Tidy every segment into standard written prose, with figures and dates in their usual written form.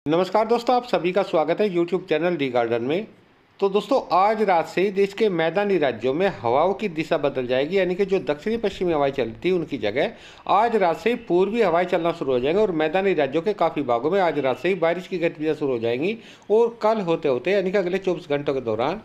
नमस्कार दोस्तों, आप सभी का स्वागत है यूट्यूब चैनल डी गार्डन में। तो दोस्तों, आज रात से ही देश के मैदानी राज्यों में हवाओं की दिशा बदल जाएगी, यानी कि जो दक्षिणी पश्चिमी हवाएं चलती उनकी जगह आज रात से ही पूर्वी हवाएं चलना शुरू हो जाएंगी और मैदानी राज्यों के काफ़ी भागों में आज रात से ही बारिश की गतिविधियां शुरू हो जाएंगी। और कल होते होते यानी कि अगले 24 घंटों के दौरान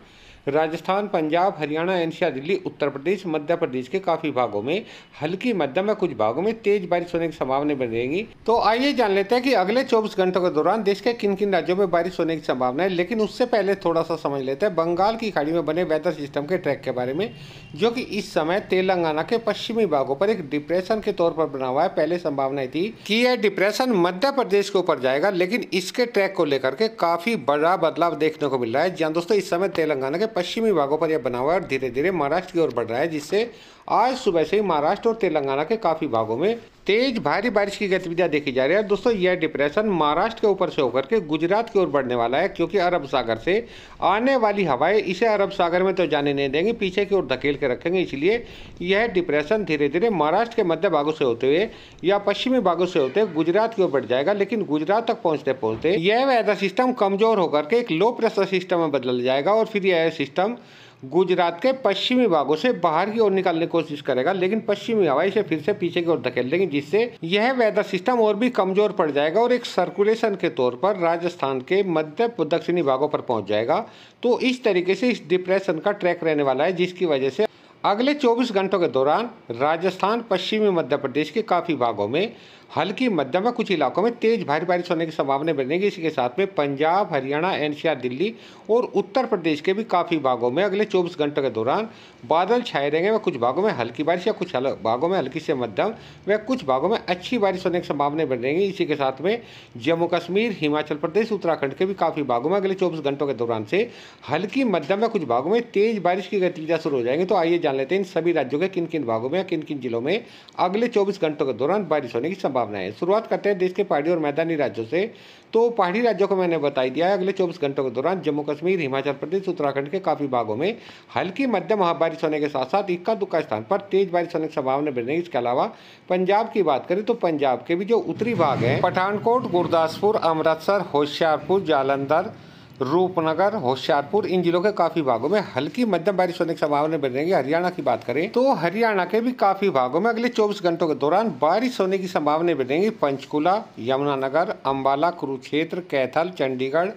राजस्थान, पंजाब, हरियाणा, एनसीआर, दिल्ली, उत्तर प्रदेश, मध्य प्रदेश के काफ़ी भागों में हल्की मध्यम में कुछ भागों में तेज बारिश होने की संभावना बनेगी। तो आइए जान लेते हैं कि अगले 24 घंटों के दौरान देश के किन किन राज्यों में बारिश होने की संभावना है। लेकिन उससे पहले थोड़ा सा समझ लेते हैं बंगाल की खाड़ी में बने वेदर सिस्टम के ट्रैक के बारे में, जो कि इस समय तेलंगाना के पश्चिमी भागों पर एक डिप्रेशन के तौर पर बना हुआ है। पहले संभावना थी कि यह डिप्रेशन मध्य प्रदेश के ऊपर जाएगा, लेकिन इसके ट्रैक को लेकर के काफी बड़ा बदलाव देखने को मिल रहा है। जहां दोस्तों इस समय तेलंगाना के पश्चिमी भागों पर यह बना हुआ है और धीरे धीरे महाराष्ट्र की ओर बढ़ रहा है, जिससे आज सुबह से ही महाराष्ट्र और तेलंगाना के काफी भागों में तेज भारी बारिश की गतिविधियां देखी जा रही है। दोस्तों, यह डिप्रेशन महाराष्ट्र के ऊपर से होकर के गुजरात की ओर बढ़ने वाला है, क्योंकि अरब सागर से आने वाली हवाएं इसे अरब सागर में तो जाने नहीं देंगी, पीछे की ओर धकेल के रखेंगे। इसलिए यह डिप्रेशन धीरे धीरे महाराष्ट्र के मध्य भागों से होते हुए या पश्चिमी भागों से होते हुए गुजरात की ओर बढ़ जाएगा। लेकिन गुजरात तक पहुंचते पहुंचते यह वेदर सिस्टम कमजोर होकर के एक लो प्रेशर सिस्टम में बदल जाएगा और फिर यह सिस्टम गुजरात के पश्चिमी भागों से बाहर की ओर निकालने की कोशिश करेगा, लेकिन पश्चिमी हवा इसे फिर से पीछे की ओर धकेल देंगी, जिससे यह वेदर सिस्टम और भी कमजोर पड़ जाएगा और एक सर्कुलेशन के तौर पर राजस्थान के मध्य दक्षिणी भागों पर पहुंच जाएगा। तो इस तरीके से इस डिप्रेशन का ट्रैक रहने वाला है, जिसकी वजह से अगले 24 घंटों के दौरान राजस्थान, पश्चिमी मध्य प्रदेश के काफ़ी भागों में हल्की मध्यम व कुछ इलाकों में तेज भारी बारिश होने की संभावना बनेगी। इसी के साथ में पंजाब, हरियाणा, एनसीआर, दिल्ली और उत्तर प्रदेश के भी काफ़ी भागों में अगले 24 घंटों के दौरान बादल छाए रहेंगे व कुछ भागों में हल्की बारिश या कुछ भागों में हल्की से मध्यम व कुछ भागों में अच्छी बारिश होने की संभावना बनेगी। इसी के साथ में जम्मू कश्मीर, हिमाचल प्रदेश, उत्तराखंड के भी काफ़ी भागों में अगले 24 घंटों के दौरान से हल्की मध्यम व कुछ भागों में तेज बारिश की गतिविधियां शुरू हो जाएंगी। तो आइए जान लेते हैं इन सभी राज्यों के किन किन भागों में या किन किन जिलों में अगले 24 घंटों के दौरान बारिश होने की संभावना है। शुरुआत करते हैं देश के पहाड़ी और मैदानी राज्यों से। तो पहाड़ी राज्यों को मैंने बता दिया है, अगले 24 घंटों के दौरान जम्मू कश्मीर, हिमाचल प्रदेश, उत्तराखंड के काफी भागों में हल्की मध्यम बारिश होने के साथ साथ इक्का दुक्का स्थान पर तेज बारिश होने की संभावना बनेगी। इसके अलावा पंजाब की बात करें तो पंजाब के भी जो उत्तरी भाग है, पठानकोट, गुरदासपुर, अमृतसर, होशियारपुर, जालंधर, रूपनगर, होशियारपुर, इन जिलों के काफी भागों में हल्की मध्यम बारिश होने की संभावना बनेगी। हरियाणा की बात करें तो हरियाणा के भी काफी भागों में अगले 24 घंटों के दौरान बारिश होने की संभावना बनेगी। पंचकुला, यमुनानगर, अंबाला, कुरुक्षेत्र, कैथल, चंडीगढ़,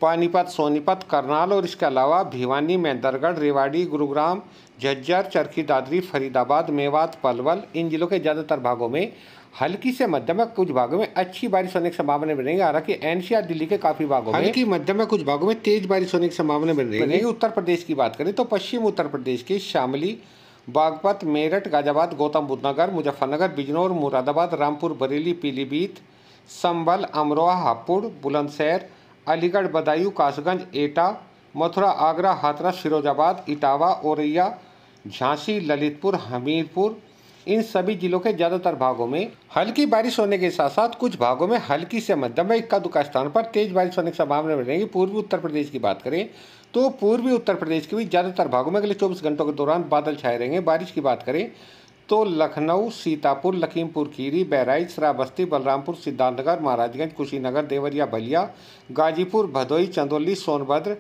पानीपत, सोनीपत, करनाल और इसके अलावा भिवानी, मेंदरगढ़, रेवाड़ी, गुरुग्राम, झज्जर, चरखी दादरी, फरीदाबाद, मेवात, पलवल, इन जिलों के ज्यादातर भागों में हल्की से मध्यम में कुछ भागों में अच्छी बारिश होने की संभावना बनेगी। हालांकि एनसीआर, दिल्ली के काफी भागों में हल्की मध्यम में कुछ भागों में तेज बारिश होने की संभावना बनेगी। उत्तर प्रदेश की बात करें तो पश्चिम उत्तर प्रदेश के शामली, बागपत, मेरठ, गाजियाबाद, गौतम बुद्ध नगर, मुजफ्फरनगर, बिजनौर, मुरादाबाद, रामपुर, बरेली, पीलीभीत, संभल, अमरोहा, हापुड़, बुलंदशहर, अलीगढ़, बदायूं, कासगंज, एटा, मथुरा, आगरा, हाथरस, फिरोजाबाद, इटावा, औरैया, झांसी, ललितपुर, हमीरपुर, इन सभी जिलों के ज्यादातर भागों में हल्की बारिश होने के साथ साथ कुछ भागों में हल्की से मध्यम व इक्का दुक्का स्थान पर तेज बारिश होने की संभावना बनेगी। पूर्वी उत्तर प्रदेश की बात करें तो पूर्वी उत्तर प्रदेश के भी ज्यादातर भागों में अगले 24 घंटों के दौरान बादल छाए रहेंगे। बारिश की बात करें तो लखनऊ, सीतापुर, लखीमपुर खीरी, बहराइच, श्रावस्ती, बलरामपुर, सिद्धार्थनगर, महाराजगंज, कुशीनगर, देवरिया, बलिया, गाजीपुर, भदोही, चंदौली, सोनभद्र,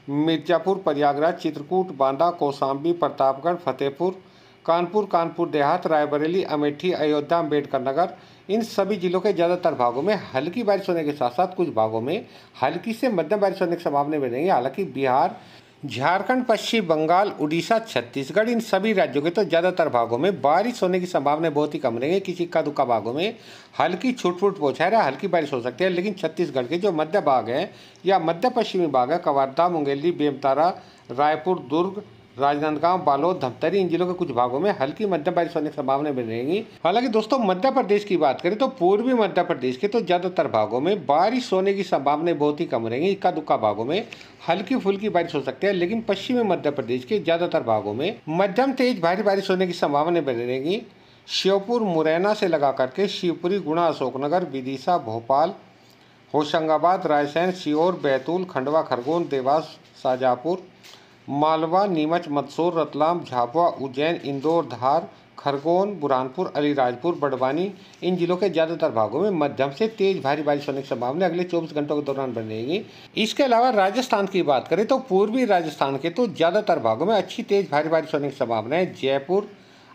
मिर्जापुर, प्रयागराज, चित्रकूट, बांदा, कौशाम्बी, प्रतापगढ़, फतेहपुर, कानपुर देहात, रायबरेली, अमेठी, अयोध्या, अम्बेडकर नगर, इन सभी जिलों के ज्यादातर भागों में हल्की बारिश होने के साथ साथ कुछ भागों में हल्की से मध्यम बारिश होने की संभावना बनेगी। हालांकि बिहार, झारखंड, पश्चिम बंगाल, उड़ीसा, छत्तीसगढ़, इन सभी राज्यों के तो ज्यादातर भागों में बारिश होने की संभावना बहुत ही कम रहेगी। किसी इक्का दुक्का भागों में हल्की छूट फूट पहुंचाए हल्की बारिश हो सकती है। लेकिन छत्तीसगढ़ के जो मध्य भाग है या मध्य पश्चिमी भाग है, कवर्धा, मुंगेली, बेमतारा, रायपुर, दुर्ग, राजनांदगांव, बालोद, धमतरी, इन जिलों के कुछ भागों में हल्की मध्यम बारिश होने की संभावना बनेगी। हालांकि दोस्तों मध्य प्रदेश की बात करें तो पूर्वी मध्य प्रदेश के तो ज्यादातर भागों में बारिश होने की संभावना बहुत ही कम रहेगी। इक्का दुक्का भागों में हल्की फुल्की बारिश हो सकती है। लेकिन पश्चिमी मध्य प्रदेश के ज्यादातर भागों में मध्यम तेज भारी बारिश होने की संभावना बनेगी। श्योपुर, मुरैना से लगा करके शिवपुरी, गुना, अशोकनगर, विदिशा, भोपाल, होशंगाबाद, रायसेन, सीहोर, बैतूल, खंडवा, खरगोन, देवास, शाहजहाँपुर, मालवा, नीमच, मंदसौर, रतलाम, झाबुआ, उज्जैन, इंदौर, धार, खरगोन, बुरहानपुर, अलीराजपुर, बड़वानी इन जिलों के ज़्यादातर भागों में मध्यम से तेज भारी बारिश होने की संभावना अगले 24 घंटों के दौरान बनेगी। इसके अलावा राजस्थान की बात करें तो पूर्वी राजस्थान के तो ज़्यादातर भागों में अच्छी तेज भारी बारिश होने की संभावना है। जयपुर,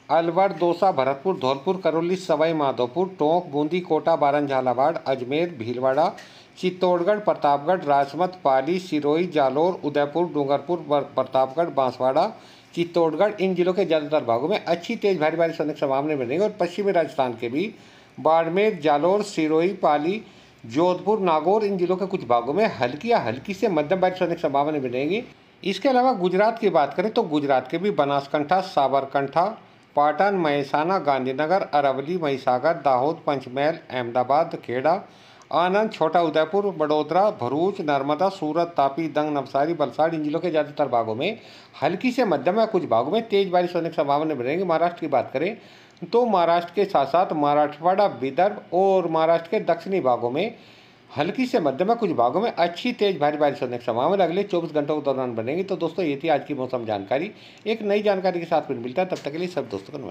अलवर, दौसा, भरतपुर, धौलपुर, करौली, सवाई माधोपुर, टोंक, बूंदी, कोटा, बारन, झालावाड़, अजमेर, भीलवाड़ा, चित्तौड़गढ़, प्रतापगढ़, राजसमंद, पाली, सिरोही, जालोर, उदयपुर, डूंगरपुर, प्रतापगढ़, बांसवाड़ा, चित्तौड़गढ़ इन जिलों के ज़्यादातर भागों में अच्छी तेज भारी बारिश होने की संभावना बनेगी। और पश्चिमी राजस्थान के भी बाड़मेर, जालोर, सिरोही, पाली, जोधपुर, नागौर इन जिलों के कुछ भागों में हल्की या हल्की से मध्यम बारिश होने की संभावना बनेगी। इसके अलावा गुजरात की बात करें तो गुजरात के भी बनासकांठा, साबरकांठा, पाटन, महसाना, गांधीनगर, अरवली, महिसागर, दाहोद, पंचमहल, अहमदाबाद, खेड़ा, आनंद, छोटा उदयपुर, बड़ोदरा, भरूच, नर्मदा, सूरत, तापी, दंग, नवसारी, वलसाड़ इन जिलों के ज़्यादातर भागों में हल्की से मध्यम या कुछ भागों में तेज बारिश होने की संभावना बनेगी। महाराष्ट्र की बात करें तो महाराष्ट्र के साथ साथ मराठवाड़ा, विदर्भ और महाराष्ट्र के दक्षिणी भागों में हल्की से मध्यम या कुछ भागों में अच्छी तेज भारी बारिश होने की संभावना अगले 24 घंटों के दौरान बनेगी। तो दोस्तों ये थी आज की मौसम जानकारी। एक नई जानकारी के साथ फिर मिलता है, तब तक के लिए सब दोस्तों को नमस्कार।